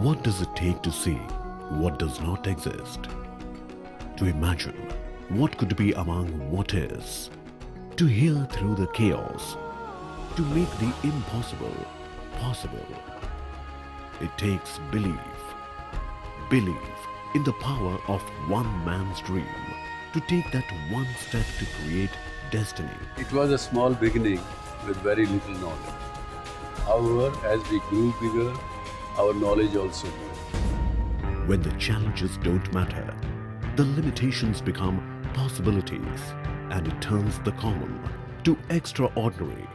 What does it take to see what does not exist? To imagine what could be among what is? To hear through the chaos? To make the impossible possible? It takes belief. Belief in the power of one man's dream to take that one step to create destiny. It was a small beginning with very little knowledge. However, as we grew bigger, our knowledge also grew. When the challenges don't matter, the limitations become possibilities, and it turns the common to extraordinary.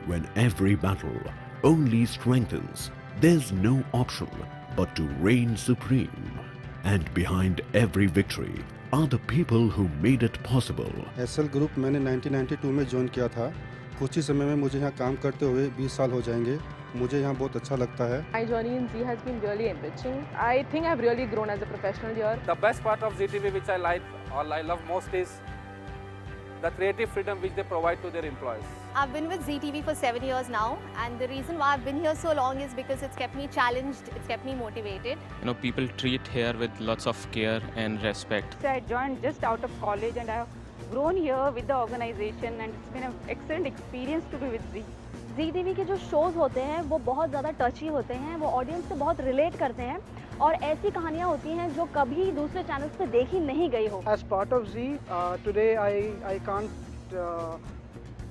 When every battle only strengthens, there's no option but to reign supreme. And behind every victory are the people who made it possible. SL group मैंने 1992 में join किया था। कुछ ही समय में मुझे यहाँ काम करते हुए 20 साल हो जाएंगे। मुझे यहाँ बहुत अच्छा लगता है। My journey in Zee has been really enriching. I think I've really grown as a professional here. The best part of Zee TV which I like or I love most is the creative freedom which they provide to their employees. I've been with Zee TV for 7 years now, and the reason why I've been here so long is because it's kept me challenged, it's kept me motivated. You know, people treat here with lots of care and respect. So I joined just out of college and I have grown here with the organization, and it's been an excellent experience to be with Zee. Zee TV के जो shows होते हैं वो बहुत ज़्यादा टची होते हैं, वो ऑडियंस से बहुत रिलेट करते हैं और ऐसी कहानियाँ होती हैं जो कभी दूसरे चैनल्स पे देखी नहीं गई हो। As part of Zee, today I can't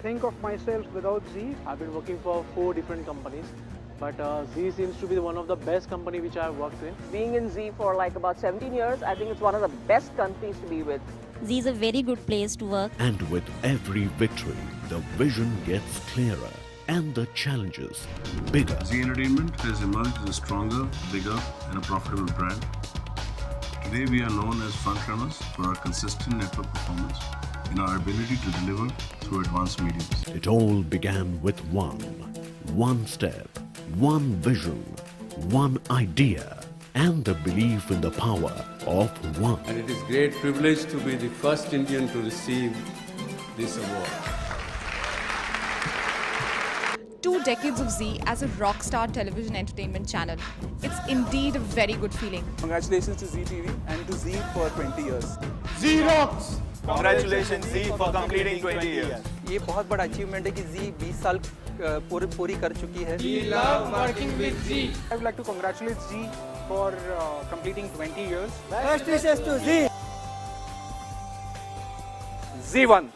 think of myself without Zee. I've been working for 4 different companies, but Zee seems to be one of the best company which I have worked in. Being in Zee for like about 17 years, I think it's one of the best companies to be with. Zee is a very good place to work. And with every victory, the vision gets clearer and the challenges bigger. Zee Entertainment has emerged as a stronger, bigger and a profitable brand. Today we are known as frontrunners for our consistent network performance and our ability to deliver through advanced mediums. It all began with one step, one vision, one idea, and the belief in the power of one. And it is a great privilege to be the first Indian to receive this award. 2 decades of Zee as a rock star television entertainment channel. It's indeed a very good feeling. Congratulations to Zee TV and to Zee for 20 years. Zee rocks! Congratulations Zee for completing 20 years. ये बहुत बड़ा achievement है कि Zee 20 साल पूरी कर चुकी है. We love working with Zee. I would like to congratulate Zee for completing 20 years. Best wishes to Zee. Zee 1.